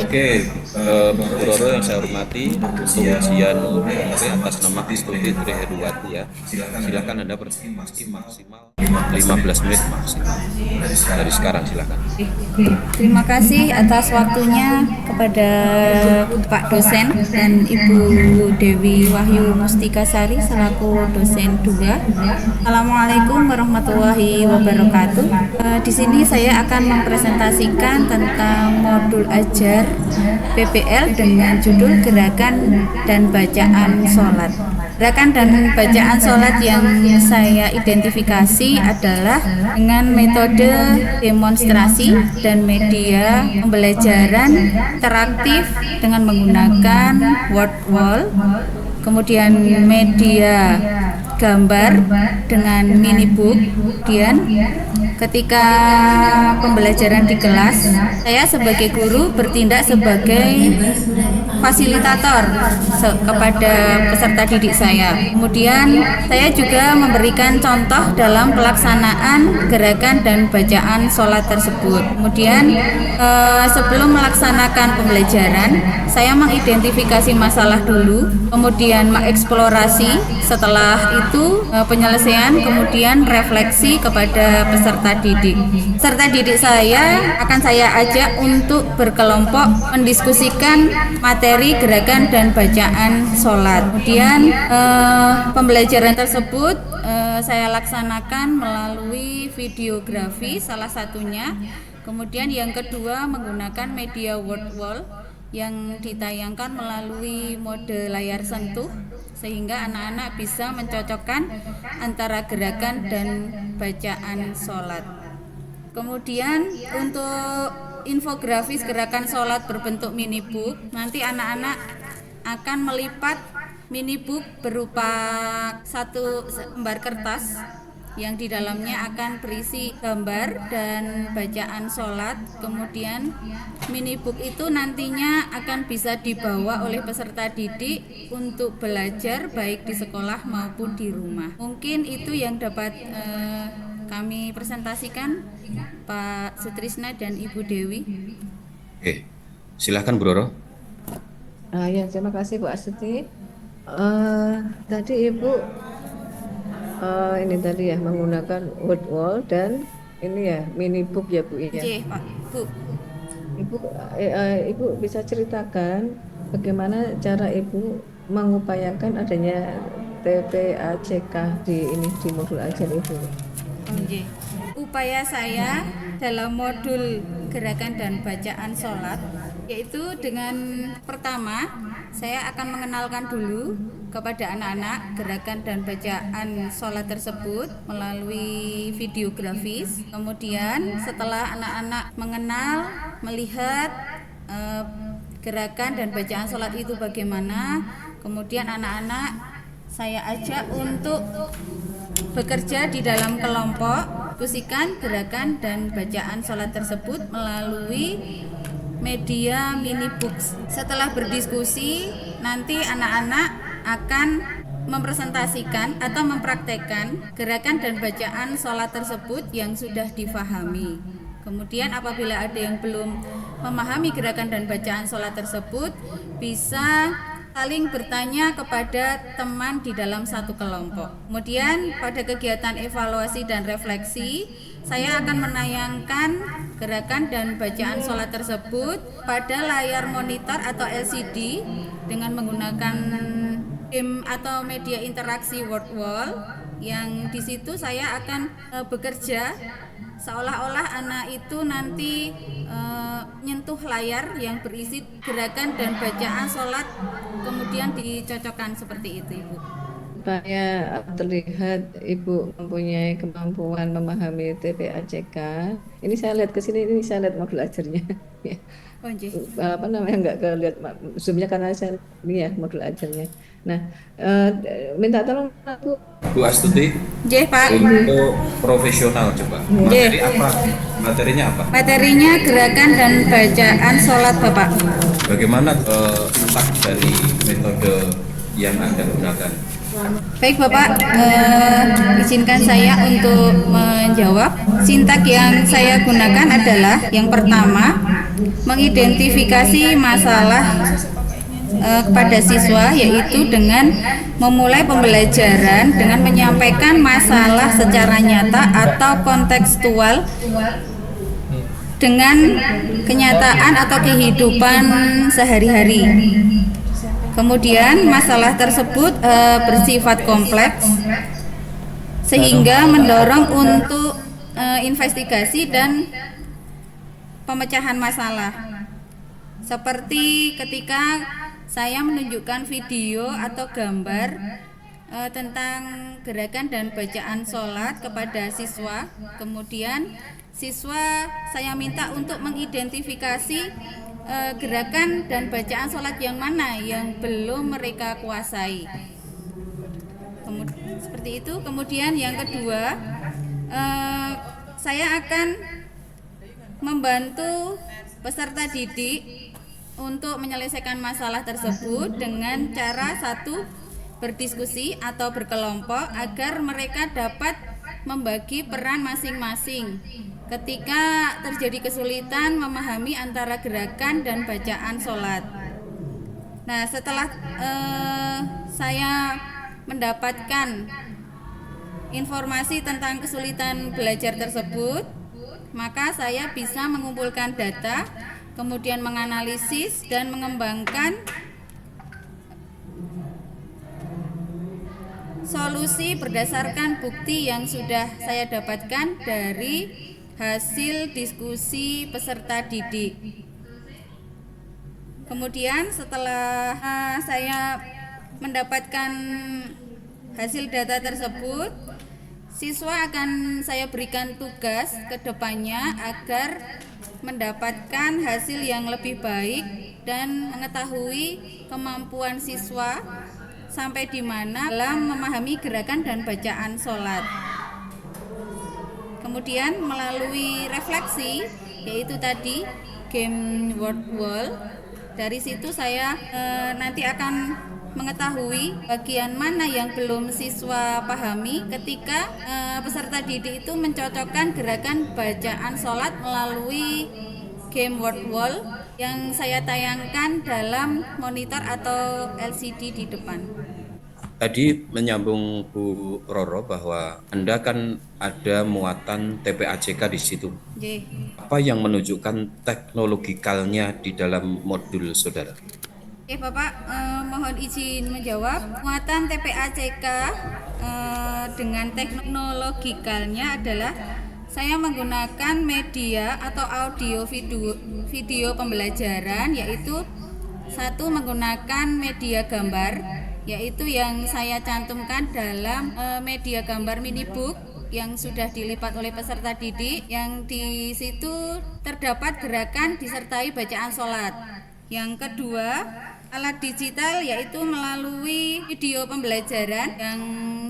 Oke, Bu Roro yang saya hormati, untuk ujian atas nama Astuti Triheruwati ya. Silakan Anda berpartisipasi maksimal 15 menit maksimal. Dari sekarang silakan. Terima kasih atas waktunya kepada Pak dosen dan Ibu Dewi Wahyu Mustika Sari selaku dosen 2. Assalamualaikum warahmatullahi wabarakatuh. Di sini saya akan mempresentasikan tentang modul ajar PBL dengan judul Gerakan dan Bacaan Sholat. Gerakan dan bacaan sholat yang saya identifikasi adalah dengan metode demonstrasi dan media pembelajaran interaktif dengan menggunakan word wall, kemudian media gambar dengan mini book. Kemudian ketika pembelajaran di kelas, saya sebagai guru bertindak sebagai fasilitator kepada peserta didik saya. Kemudian saya juga memberikan contoh dalam pelaksanaan gerakan dan bacaan sholat tersebut. Kemudian sebelum melaksanakan pembelajaran, saya mengidentifikasi masalah dulu, kemudian mengeksplorasi. Setelah itu penyelesaian, kemudian refleksi kepada peserta didik. Peserta didik saya akan saya ajak untuk berkelompok mendiskusikan materi gerakan dan bacaan sholat. Kemudian pembelajaran tersebut saya laksanakan melalui videografi salah satunya. Kemudian yang kedua menggunakan media word wall yang ditayangkan melalui mode layar sentuh sehingga anak-anak bisa mencocokkan antara gerakan dan bacaan sholat. Kemudian untuk infografis gerakan sholat berbentuk mini book, nanti anak-anak akan melipat mini book berupa satu lembar kertas yang di dalamnya akan berisi gambar dan bacaan sholat. Kemudian mini book itu nantinya akan bisa dibawa oleh peserta didik untuk belajar baik di sekolah maupun di rumah. Mungkin itu yang dapat kami presentasikan, Pak Sutrisna dan Ibu Dewi. Oke, silakan Bu Roro. Ya, terima kasih Bu Astuti. Tadi Ibu ini tadi ya menggunakan word wall dan ini ya mini book ya Bu ya. Oke, Pak, Bu. Ibu bisa ceritakan bagaimana cara Ibu mengupayakan adanya TPACK di modul ajar Ibu. Oke. Upaya saya dalam modul gerakan dan bacaan sholat yaitu dengan pertama saya akan mengenalkan dulu kepada anak-anak gerakan dan bacaan sholat tersebut melalui videografis. Kemudian setelah anak-anak mengenal, melihat gerakan dan bacaan sholat itu bagaimana, kemudian anak-anak saya ajak untuk bekerja di dalam kelompok, diskusikan gerakan dan bacaan sholat tersebut melalui media mini books. Setelah berdiskusi, nanti anak-anak akan mempresentasikan atau mempraktekkan gerakan dan bacaan sholat tersebut yang sudah difahami. Kemudian apabila ada yang belum memahami gerakan dan bacaan sholat tersebut, bisa saling bertanya kepada teman di dalam satu kelompok. Kemudian pada kegiatan evaluasi dan refleksi, saya akan menayangkan gerakan dan bacaan sholat tersebut pada layar monitor atau LCD dengan menggunakan game atau media interaksi word wall, yang di situ saya akan bekerja seolah-olah anak itu nanti nyentuh layar yang berisi gerakan dan bacaan sholat, kemudian dicocokkan seperti itu, Ibu. Supaya terlihat Ibu mempunyai kemampuan memahami TPACK. Ini saya lihat ke sini, ini saya lihat modul ajarnya. Apa namanya nggak lihat zoomnya karena saya ini ya modul ajarnya. Nah, minta tolong Bu Astuti. Pak. Untuk profesional coba. Materi apa? Materinya apa? Materinya gerakan dan bacaan sholat, Bapak. Bagaimana letak dari metode yang Anda gunakan? Baik Bapak, izinkan saya untuk menjawab. Sintak yang saya gunakan adalah yang pertama, mengidentifikasi masalah kepada siswa, yaitu dengan memulai pembelajaran dengan menyampaikan masalah secara nyata atau kontekstual dengan kenyataan atau kehidupan sehari-hari. Kemudian masalah tersebut bersifat kompleks sehingga mendorong untuk investigasi dan pemecahan masalah. Seperti ketika saya menunjukkan video atau gambar tentang gerakan dan bacaan sholat kepada siswa. Kemudian siswa saya minta untuk mengidentifikasi gerakan dan bacaan sholat yang mana yang belum mereka kuasai. Seperti itu. Kemudian yang kedua, saya akan membantu peserta didik untuk menyelesaikan masalah tersebut dengan cara satu, berdiskusi atau berkelompok agar mereka dapat membagi peran masing-masing ketika terjadi kesulitan memahami antara gerakan dan bacaan sholat. Nah, setelah saya mendapatkan informasi tentang kesulitan belajar tersebut, maka saya bisa mengumpulkan data, kemudian menganalisis dan mengembangkan solusi berdasarkan bukti yang sudah saya dapatkan dari hasil diskusi peserta didik. Kemudian setelah saya mendapatkan hasil data tersebut, siswa akan saya berikan tugas ke depannya agar mendapatkan hasil yang lebih baik dan mengetahui kemampuan siswa sampai di mana dalam memahami gerakan dan bacaan sholat. Kemudian melalui refleksi, yaitu tadi game word wall, dari situ saya nanti akan mengetahui bagian mana yang belum siswa pahami ketika peserta didik itu mencocokkan gerakan bacaan sholat melalui game word wall yang saya tayangkan dalam monitor atau LCD di depan. Tadi menyambung Bu Roro bahwa Anda kan ada muatan TPAJK di situ. Apa yang menunjukkan teknologikalnya di dalam modul saudara? Oke Bapak, mohon izin menjawab. Muatan TPAJK dengan teknologikalnya adalah saya menggunakan media atau audio video pembelajaran, yaitu satu menggunakan media gambar, yaitu yang saya cantumkan dalam media gambar minibook yang sudah dilipat oleh peserta didik, yang di situ terdapat gerakan disertai bacaan sholat. Yang kedua, alat digital, yaitu melalui video pembelajaran yang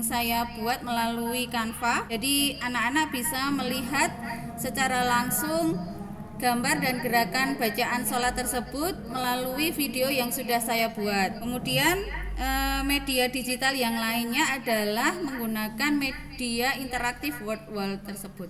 saya buat melalui Canva. Jadi anak-anak bisa melihat secara langsung gambar dan gerakan bacaan sholat tersebut melalui video yang sudah saya buat. Kemudian media digital yang lainnya adalah menggunakan media interaktif word wall tersebut.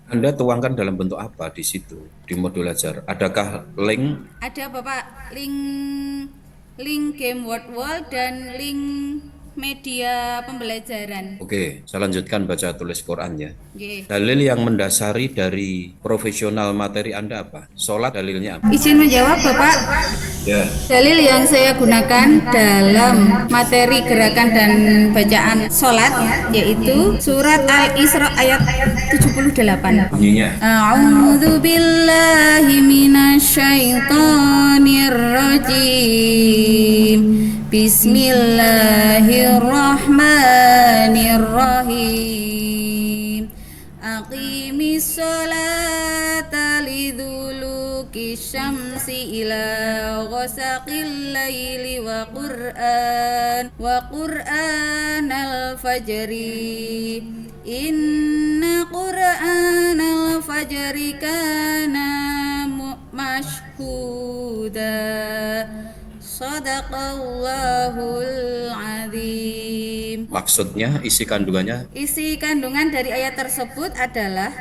Anda tuangkan dalam bentuk apa di situ, di modul ajar? Adakah link? Ada Bapak, link game word wall dan link media pembelajaran. Oke, saya lanjutkan baca tulis Qurannya. Oke. Dalil yang mendasari dari profesional materi Anda apa? Sholat dalilnya apa? Izin menjawab Bapak. Ya. Dalil yang saya gunakan dalam materi gerakan dan bacaan sholat yaitu surat Al-Isra ayat 78. Bunyinya. A'udzu billahi minasyaitonir rajim. Bismillahirrahmanirrahim. Aqimis sholata liduluki syamsi ila ghasaqil laili wa qur'anal fajri. Inna qur'anal fajri kana mashhuda. Shadaqallahul azim. Maksudnya, isi kandungannya, Isi kandungan dari ayat tersebut adalah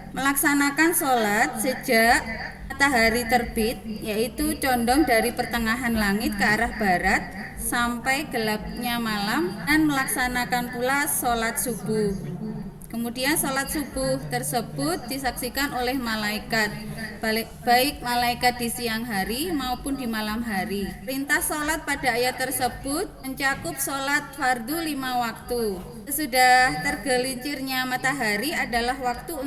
melaksanakan sholat sejak matahari terbit, yaitu condong dari pertengahan langit ke arah barat sampai gelapnya malam, dan melaksanakan pula sholat subuh. Kemudian sholat subuh tersebut disaksikan oleh malaikat, baik malaikat di siang hari maupun di malam hari. Perintah sholat pada ayat tersebut mencakup sholat fardu 5 waktu. Sesudah tergelincirnya matahari adalah waktu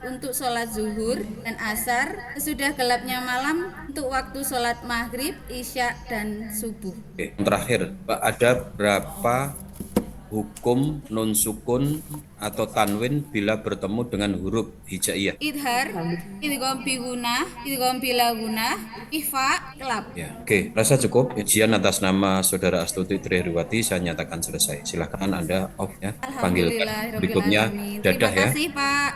untuk sholat zuhur dan asar. Sesudah gelapnya malam untuk waktu sholat maghrib, isya, dan subuh. Oke. Yang terakhir, Pak, ada berapa hukum nun sukun atau tanwin bila bertemu dengan huruf hijaiyah? Idhar, idgham bi gunah, idgham bila gunah, ikhfa, kelap. Ya, oke, rasa cukup. Ujian atas nama Saudara Astuti Triheruwati saya nyatakan selesai. Silakan Anda off ya. Panggilkan berikutnya. Alhamdulillahirobbilalamin. Dadah Terima ya. kasih Pak.